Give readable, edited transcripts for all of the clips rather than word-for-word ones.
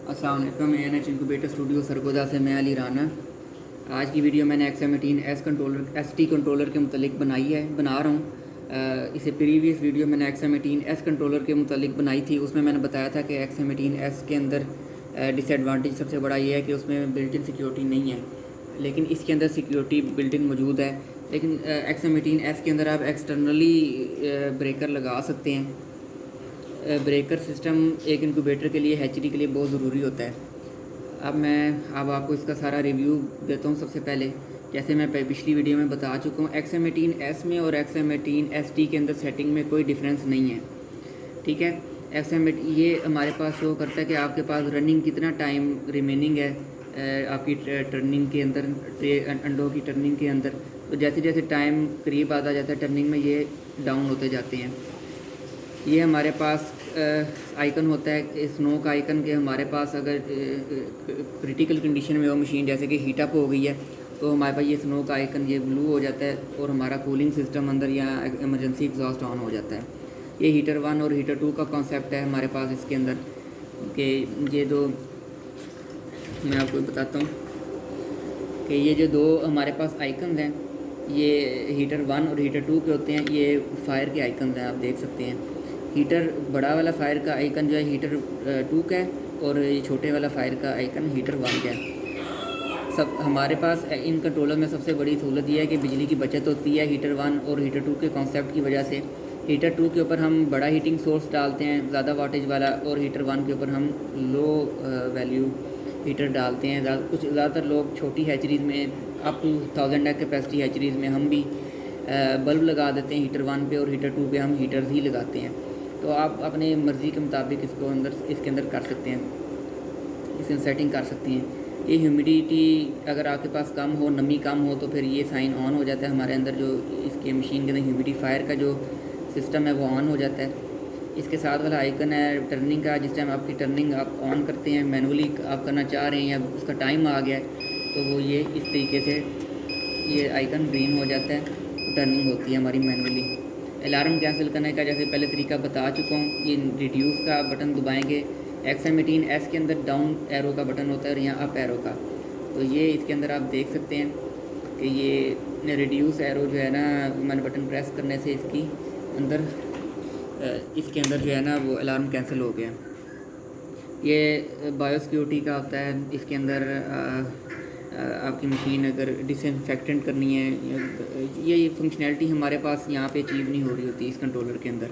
अस्सलाम वालेकुम। ANH incubator studio Sargodha से मैं अली राना। आज की वीडियो मैंने XM18 ST कंट्रोलर के मुतलिक बना रहा हूँ। इससे प्रीवियस वीडियो मैंने XM18 S कंट्रोलर के मुतलिक बनाई थी। उसमें मैंने बताया था कि XM18 S के अंदर डिसएडवांटेज सबसे बड़ा ये है कि उसमें बिल्ट इन सिक्योरिटी नहीं है, लेकिन इसके अंदर सिक्योरिटी बिल्ट इन मौजूद है। लेकिन XM18 S के अंदर आप एक्सटर्नली ब्रेकर लगा सकते हैं। ब्रेकर सिस्टम एक इंक्यूबेटर के लिए हैचरी के लिए बहुत ज़रूरी होता है। अब आपको इसका सारा रिव्यू देता हूँ। सबसे पहले, जैसे मैं पिछली वीडियो में बता चुका हूँ, XM18 S में और XM18 ST के अंदर सेटिंग में कोई डिफरेंस नहीं है। ठीक है, XM18 ये हमारे पास शो करता है कि आपके पास रनिंग कितना टाइम रिमेनिंग है आपकी टर्निंग के अंदर, अंडों की टर्निंग के अंदर। तो जैसे जैसे टाइम करीब आता जाता है टर्निंग में, ये डाउन होते जाते हैं। ये हमारे पास आइकन होता है स्नो का आइकन, के हमारे पास अगर क्रिटिकल कंडीशन में वो मशीन जैसे कि हीट अप हो गई है तो हमारे पास ये स्नो का आइकन ये ब्लू हो जाता है और हमारा कूलिंग सिस्टम अंदर या इमरजेंसी एग्जॉस्ट ऑन हो जाता है। ये हीटर 1 और हीटर 2 का कॉन्सेप्ट है हमारे पास इसके अंदर, कि ये दो मैं आपको बताता हूँ कि ये जो दो हमारे पास आइकन हैं, ये हीटर 1 और हीटर 2 के होते हैं। ये फायर के आइकन हैं, आप देख सकते हैं। हीटर बड़ा वाला फायर का आइकन जो है हीटर 2 का है और ये छोटे वाला फायर का आइकन हीटर 1 का है। सब हमारे पास इन कंट्रोलर में सबसे बड़ी सहूलत ये है कि बिजली की बचत होती है हीटर 1 और हीटर 2 के कॉन्सेप्ट की वजह से। हीटर 2 के ऊपर हम बड़ा हीटिंग सोर्स डालते हैं ज़्यादा वाटेज वाला, और हीटर 1 के ऊपर हम लो वैल्यू हीटर डालते हैं। ज़्यादातर लोग छोटी हैचरीज़ में up to 1000 egg capacity hatcheries में हम भी बल्ब लगा देते हैं हीटर 1 पे, और हीटर 2 पे हम हीटर्स ही लगाते हैं। तो आप अपने मर्ज़ी के मुताबिक इसके अंदर कर सकते हैं, इसकी सेटिंग कर सकते हैं। ये ह्यूमिडिटी अगर आपके पास कम हो, नमी कम हो, तो फिर ये साइन ऑन हो जाता है हमारे अंदर, जो इसके मशीन के अंदर ह्यूमिडिफायर का जो सिस्टम है वो ऑन हो जाता है। इसके साथ वाला आइकन है टर्निंग का। जिस टाइम आपकी टर्निंग आप ऑन करते हैं, मैनुअली आप करना चाह रहे हैं या उसका टाइम आ गया है, तो वो ये इस तरीके से ये आइकन ग्रीन हो जाता है, तो टर्निंग होती है हमारी मैनुअली। अलार्म कैंसिल करने का जैसे पहले तरीका बता चुका हूँ, ये रिड्यूस का बटन दबाएंगे। XM18 S के अंदर डाउन एरो का बटन होता है और यहाँ अप एरो का, तो ये इसके अंदर आप देख सकते हैं कि ये रिड्यूस एरो जो है ना, मैंने बटन प्रेस करने से इसके अंदर जो है ना वो अलार्म कैंसिल हो गया। ये बायोसिक्योरिटी का होता है। इसके अंदर आपकी मशीन अगर डिसइंफेक्टेंट करनी है, ये फंक्शनैलिटी हमारे पास यहाँ पे अचीव नहीं हो रही होती इस कंट्रोलर के अंदर।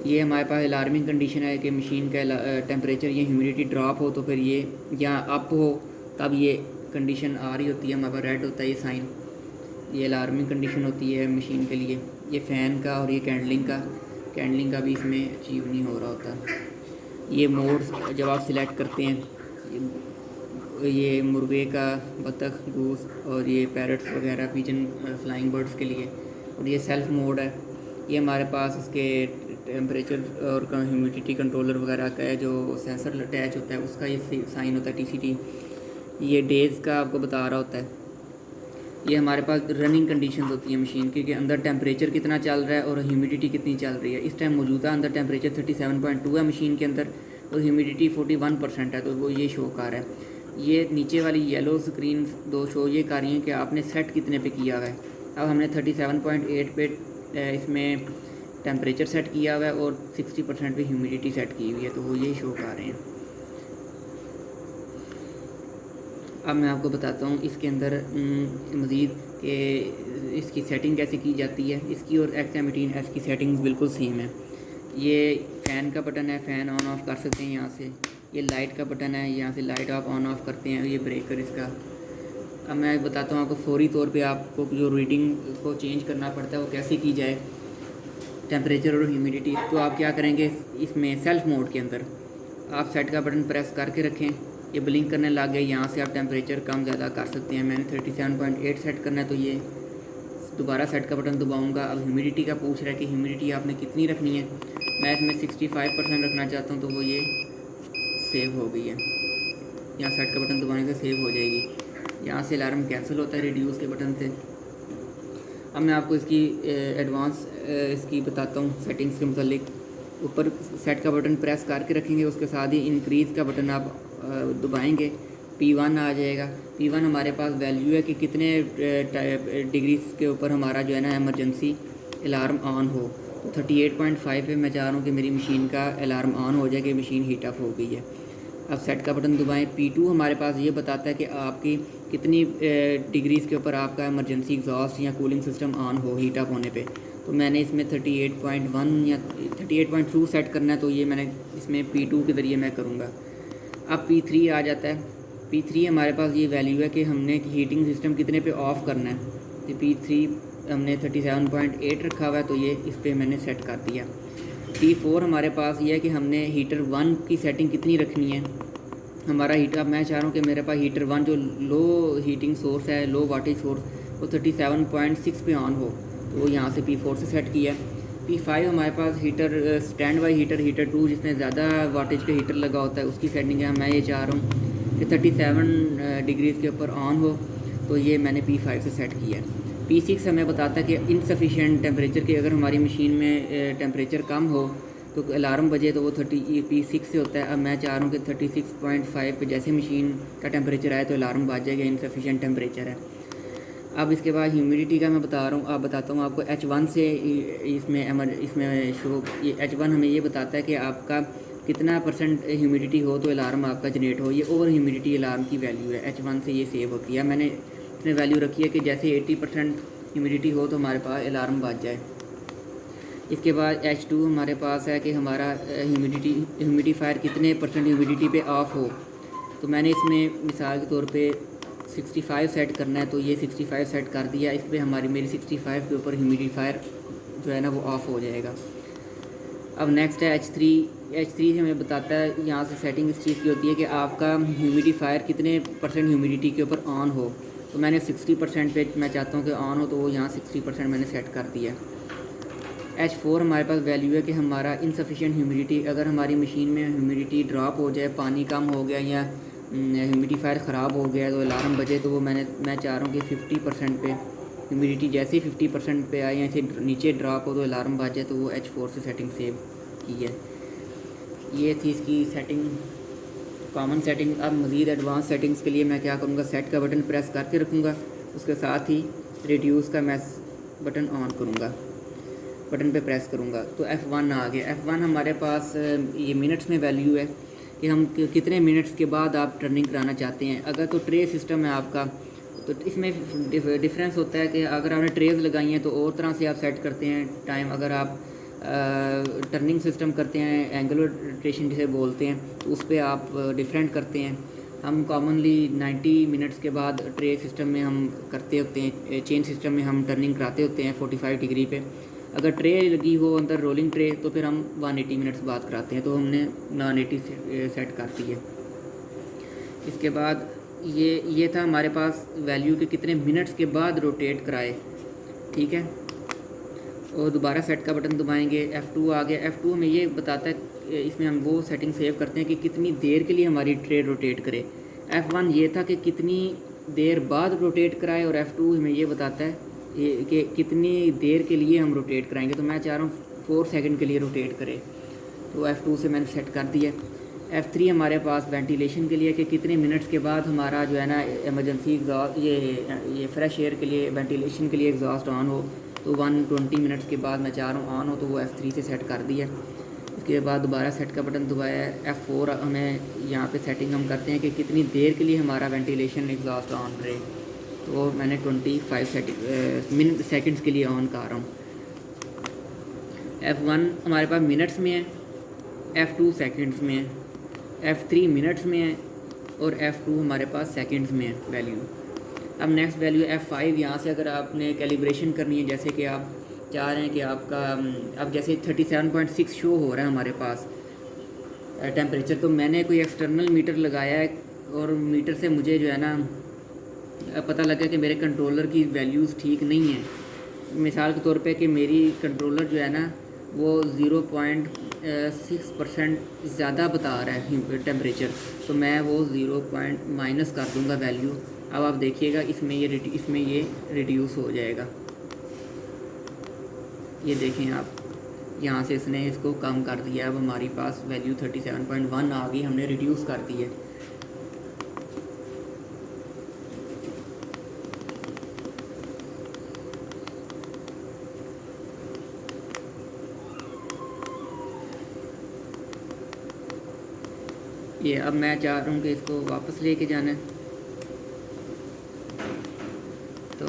ये हमारे पास अलार्मिंग कंडीशन है कि मशीन का टेम्परेचर या ह्यूमिडिटी ड्रॉप हो तो फिर ये, या अप हो तब ये कंडीशन आ रही होती है, हमारे पास रेड होता है ये साइन। ये अलार्मिंग कंडीशन होती है मशीन के लिए। ये फ़ैन का और ये कैंडलिंग का भी इसमें अचीव नहीं हो रहा होता। ये मोड्स जब आप सिलेक्ट करते हैं, ये मुर्गे का, बतख, गूस और ये पैरट्स वगैरह, पिजन, फ्लाइंग बर्ड्स के लिए। और ये सेल्फ मोड है। ये हमारे पास इसके टेम्परेचर और ह्यूमिडिटी कंट्रोलर वगैरह का है, जो सेंसर अटैच होता है उसका ये साइन होता है TCT। ये डेज़ का आपको बता रहा होता है। ये हमारे पास रनिंग कंडीशंस होती हैं मशीन की, कि अंदर टेम्परेचर कितना चल रहा है और ह्यूमिडिटी कितनी चल रही है। इस टाइम मौजूदा अंदर टेम्परेचर 37.2 है मशीन के अंदर, और ह्यूमिडिटी 41% है, तो वो ये शो कर रहा है। ये नीचे वाली येलो स्क्रीन दो शो ये कर रही हैं कि आपने सेट कितने पे किया हुआ है। अब हमने 37.8 पे इसमें टेम्परेचर सेट किया हुआ है और 60% पे ह्यूमिडिटी सेट की हुई है, तो वो ये शो कर रहे हैं। अब मैं आपको बताता हूँ इसके अंदर मज़ीद कि इसकी सेटिंग कैसे की जाती है। इसकी और XM18 S की सेटिंग्स बिल्कुल सेम है। ये फ़ैन का बटन है, फ़ैन ऑन ऑफ़ कर सकते हैं यहाँ से। ये लाइट का बटन है, यहाँ से लाइट आप ऑन ऑफ़ करते हैं। ये ब्रेकर इसका। अब मैं बताता हूँ आपको फौरी तौर पे आपको जो रीडिंग को चेंज करना पड़ता है वो कैसे की जाए, टेम्परेचर और ह्यूमिडिटी। तो आप क्या करेंगे, इसमें सेल्फ मोड के अंदर आप सेट का बटन प्रेस करके रखें, ये ब्लिंक करने लग गया। यहाँ से आप टेम्परेचर कम ज़्यादा कर सकते हैं। मैंने 37.8 सेट करना है, तो ये दोबारा सेट का बटन दबाऊंगा। अब ह्यूमिडिटी का पूछ रहा है कि ह्यूमिडिटी आपने कितनी रखनी है। मैं इसमें 65% रखना चाहता हूँ, तो वो ये सेव हो गई है। यहाँ सेट का बटन दबाने से सेव हो जाएगी। यहाँ से अलार्म कैंसिल होता है रिड्यूस के बटन से। अब मैं आपको इसकी एडवांस इसकी बताता हूँ सेटिंग्स के मुतालिक। ऊपर सेट का बटन प्रेस करके रखेंगे, उसके साथ ही इंक्रीज़ का बटन आप दबाएंगे P1 आ जाएगा। P1 हमारे पास वैल्यू है कि कितने डिग्री के ऊपर हमारा जो है ना एमरजेंसी अलार्म ऑन हो। तो 38.5 पे मैं चाह रहा हूँ कि मेरी मशीन का अलार्म ऑन हो जाए कि मशीन हीट अप हो गई है। अब सेट का बटन दबाएं। P2 हमारे पास ये बताता है कि आपकी कितनी डिग्रीज़ के ऊपर आपका इमरजेंसी एग्जॉस्ट या कूलिंग सिस्टम ऑन हो हीट अप होने पे। तो मैंने इसमें 38.1 या 38.2 सेट करना है, तो ये मैंने इसमें P2 के ज़रिए मैं करूँगा। अब P3 आ जाता है। P3 हमारे पास ये वैल्यू है कि हमने हीटिंग सिस्टम कितने पे ऑफ़ करना है। तो P3 हमने 37.8 रखा हुआ है, तो ये इस पर मैंने सेट कर दिया। P4 हमारे पास ये है कि हमने हीटर 1 की सेटिंग कितनी रखनी है। हमारा हीटर, अब मैं चाह रहा हूँ कि मेरे पास हीटर 1 जो लो हीटिंग सोर्स है, लो वाटेज सोर्स, वो 37.6 पे ऑन हो, तो वो यहाँ से P4 से सेट किया। P5 हमारे पास हीटर स्टैंड बाई हीटर 2 जिसमें ज़्यादा वाटेज का हीटर लगा होता है, उसकी सेटिंग है। मैं ये चाह रहा हूँ कि 37 डिग्रीज़ के ऊपर ऑन हो, तो ये मैंने P5 से सेट किया। P6 हमें बताता है कि इनसफिशिएंट टेम्परेचर की, अगर हमारी मशीन में टेम्परेचर कम हो तो अलार्म बजे तो वो P6 से होता है। अब मैं चाह रहा हूँ कि 36.5 पे जैसे मशीन का टेम्परेचर आए तो अलार्म बज जाएगा, इनसफिशिएंट टेम्परेचर है। अब इसके बाद ह्यूमिडिटी का मैं बताता हूँ आपको। H1 से इसमें शो ये H1 हमें ये बताता है कि आपका कितना % ह्यूमिडिटी हो तो अलार्म आपका जनरेट हो। ये ओवर ह्यूमिडिटी अलार्म की वैल्यू है, H1 से ये सेव होती है। मैंने इसमें वैल्यू रखी है कि जैसे 80% ह्यूमिडिटी हो तो हमारे पास अलार्म बज जाए। इसके बाद H2 हमारे पास है कि हमारा ह्यूमिडिफायर कितने % ह्यूमिडिटी पे ऑफ हो। तो मैंने इसमें मिसाल के तौर पे 65 सेट करना है, तो ये 65 सेट कर दिया। इस पर मेरी 65 के ऊपर ह्यूमिडिफायर जो है ना वो ऑफ़ हो जाएगा। अब नेक्स्ट है H3 हमें बताता है, यहाँ से सेटिंग इस चीज़ की होती है कि आपका ह्यूमिडिफायर कितने % ह्यूमिडिटी के ऊपर ऑन हो। तो मैंने 60% पे मैं चाहता हूँ कि ऑन हो, तो वो यहाँ 60% मैंने सेट कर दिया। H4 हमारे पास वैल्यू है कि हमारा इनसफिशिएंट ह्यूमिडिटी, अगर हमारी मशीन में ह्यूमिडिटी ड्रॉप हो जाए, पानी कम हो गया या ह्यूमिडिफायर ख़राब हो गया तो अलार्म बजे, तो वो मैं चाह रहा हूँ कि 50% पे ह्यूमिडिटी जैसे ही 50% पे आए या इसे नीचे ड्रॉप हो तो अलार्म बजे, तो वो H4 से सेटिंग सेव की है। ये थी इसकी सेटिंग, कॉमन सेटिंग। अब मज़ीद एडवांस सेटिंग्स के लिए मैं क्या करूँगा, सेट का बटन प्रेस करके रखूँगा, उसके साथ ही रिड्यूस का मैं बटन ऑन करूँगा, बटन पे प्रेस करूँगा तो F1 आ गया। F1 हमारे पास ये मिनट्स में वैल्यू है कि हम कितने मिनट्स के बाद आप टर्निंग कराना चाहते हैं। अगर तो ट्रे सिस्टम है आपका, तो इसमें डिफरेंस होता है कि अगर आपने ट्रेज लगाई हैं तो और तरह से आप सेट करते हैं टाइम। अगर आप टर्निंग सिस्टम करते हैं, एंगुलर रोटेशन जिसे बोलते हैं, तो उस पर आप डिफरेंट करते हैं। हम कॉमनली 90 मिनट्स के बाद ट्रे सिस्टम में हम करते होते हैं, चेन सिस्टम में हम टर्निंग कराते होते हैं 45 डिग्री पे। अगर ट्रे लगी हो अंदर रोलिंग ट्रे, तो फिर हम 180 मिनट्स बाद कराते हैं, तो हमने 180 सेट कर दी है। इसके बाद ये था हमारे पास वैल्यू के कितने मिनट्स के बाद रोटेट कराए, ठीक है। और दोबारा सेट का बटन दबाएंगे, F2 आ गया। F2 हमें ये बताता है, इसमें हम वो सेटिंग सेव करते हैं कि कितनी देर के लिए हमारी ट्रे रोटेट करे। F1 ये था कि कितनी देर बाद रोटेट कराए, और F2 हमें ये बताता है कि कितनी देर के लिए हम रोटेट कराएंगे। तो मैं चाह रहा हूँ 4 सेकंड के लिए रोटेट करे, तो F2 से मैंने सेट कर दिया। F3 हमारे पास वेंटिलेशन के लिए कि कितने मिनट्स के बाद हमारा जो है ना इमरजेंसी एग्जॉस्ट, ये फ्रेश एयर के लिए, वेंटिलेशन के लिए एग्जॉस्ट ऑन हो, तो 120 मिनट्स के बाद मैं चाह रहा हूँ ऑन हो, तो वो F3 से सेट कर दिया। उसके बाद दोबारा सेट का बटन दबाया। F4 हमें यहाँ पे सेटिंग हम करते हैं कि कितनी देर के लिए हमारा वेंटिलेशन एग्जॉस्ट ऑन रहे, तो मैंने 25 सेकंड्स के लिए ऑन कर रहा हूँ। F1 हमारे पास मिनट्स में है, F2 सेकंड्स में है, F3 मिनट्स में है, और F2 हमारे पास सेकंड्स में है वैल्यू। अब नेक्स्ट वैल्यू F5। यहाँ से अगर आपने कैलिब्रेशन करनी है, जैसे कि आप चाह रहे हैं कि आपका अब जैसे 37.6 शो हो रहा है हमारे पास टेम्परेचर, तो मैंने कोई एक्सटर्नल मीटर लगाया है, और मीटर से मुझे जो है ना पता लगा कि मेरे कंट्रोलर की वैल्यूज़ ठीक नहीं है। मिसाल के तौर पे कि मेरी कंट्रोलर जो है ना वो 0.6% ज़्यादा बता रहा है टेम्परेचर, तो मैं वो माइनस कर दूंगा वैल्यू। अब आप देखिएगा इसमें ये रिड्यूस हो जाएगा। ये देखें आप, यहाँ से इसने इसको कम कर दिया। अब हमारी पास वैल्यू 37.1 आ गई, हमने रिड्यूस कर दी है। ये अब मैं चाह रहा हूँ कि इसको वापस लेके जाना है, तो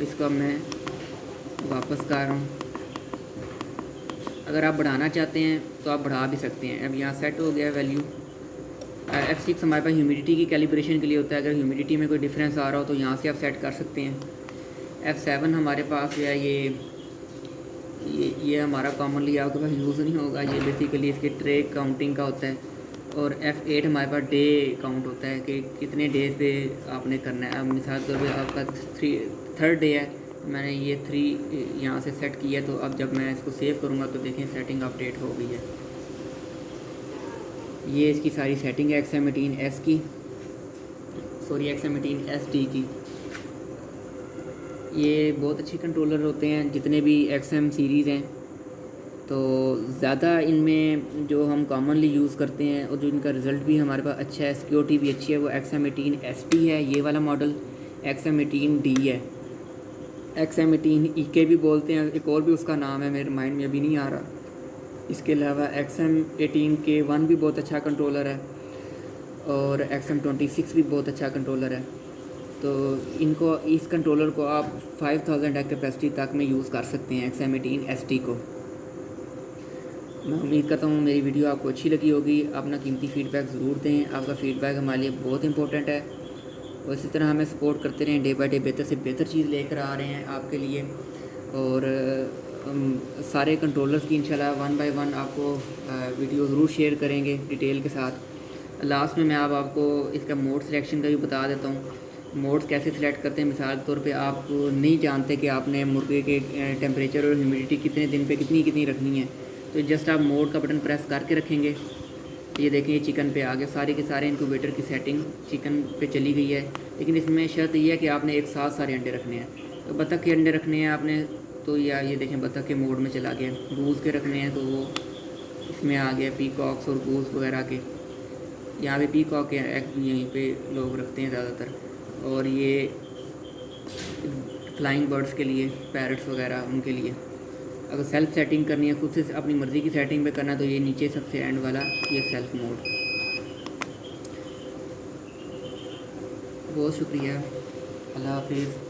इसको अब मैं वापस कर रहा हूँ। अगर आप बढ़ाना चाहते हैं तो आप बढ़ा भी सकते हैं। अब यहाँ सेट हो गया वैल्यू। F6 हमारे पास ह्यूमिडिटी की कैलिब्रेशन के लिए होता है। अगर ह्यूमिडिटी में कोई डिफरेंस आ रहा हो तो यहाँ से आप सेट कर सकते हैं। F7 हमारे पास जो है ये हमारा कॉमनली आपके पास यूज़ नहीं होगा। ये बेसिकली इसके ट्रे काउंटिंग का होता है। और F8 हमारे पास डे काउंट होता है कि कितने डेज पे आपने करना है। अब मिसाल के तौर पर आपका थर्ड डे है, मैंने ये 3 यहाँ से सेट किया। तो अब जब मैं इसको सेव करूँगा तो देखें सेटिंग अपडेट हो गई है। ये इसकी सारी सेटिंग है XM18S की, सॉरी XM18SD की। ये बहुत अच्छे कंट्रोलर होते हैं जितने भी XM सीरीज़ हैं। तो ज़्यादा इनमें जो हम कॉमनली यूज़ करते हैं और जो इनका रिज़ल्ट भी हमारे पास अच्छा है, सिक्योरिटी भी अच्छी है, वो XM18SD है। ये वाला मॉडल XM18D है। XM18EK भी बोलते हैं, एक और भी उसका नाम है, मेरे माइंड में अभी नहीं आ रहा। इसके अलावा XM18K1 भी बहुत अच्छा कंट्रोलर है और XM26 भी बहुत अच्छा कंट्रोलर है। तो इस कंट्रोलर को आप 5000 कैपेसिटी तक में यूज़ कर सकते हैं XM18SD को। मैं उम्मीद करता हूँ मेरी वीडियो आपको अच्छी लगी होगी। अपना कीमती फ़ीडबैक ज़रूर दें, आपका फ़ीडबैक हमारे लिए बहुत इंपॉर्टेंट है। और इसी तरह हमें सपोर्ट करते रहें, डे बाय डे बेहतर से बेहतर चीज़ लेकर आ रहे हैं आपके लिए। और सारे कंट्रोलर्स की इंशाल्लाह 1 बाय 1 आपको वीडियो ज़रूर शेयर करेंगे डिटेल के साथ। लास्ट में मैं आपको इसका मोड सिलेक्शन का भी बता देता हूँ। मोड्स कैसे सिलेक्ट करते हैं। मिसाल के तौर पे आप नहीं जानते कि आपने मुर्गे के टेम्परेचर और ह्यूमिडिटी कितने दिन पे कितनी रखनी है, तो जस्ट आप मोड का बटन प्रेस करके रखेंगे। ये देखें ये चिकन पे आ गया। सारे के सारे इंक्यूबेटर की सेटिंग चिकन पे चली गई है। लेकिन इसमें शर्त ये है कि आपने एक साथ सारे अंडे रखने हैं। तो बतख के अंडे रखने हैं आपने, तो या ये देखें बतख के मोड में चला गया। गूज़ के रखने हैं तो वो इसमें आ गया। पीकॉक्स और गूज़ वगैरह के, यहाँ पे पीकॉक के एग भी यहीं पे लोग रखते हैं ज़्यादातर। और ये फ्लाइंग बर्ड्स के लिए, पैरट्स वगैरह, उनके लिए। अगर सेल्फ़ सेटिंग करनी है, खुद से अपनी मर्ज़ी की सेटिंग पे करना है, तो ये नीचे सबसे एंड वाला ये सेल्फ़ मोड। बहुत शुक्रिया, अल्लाह हाफिज़।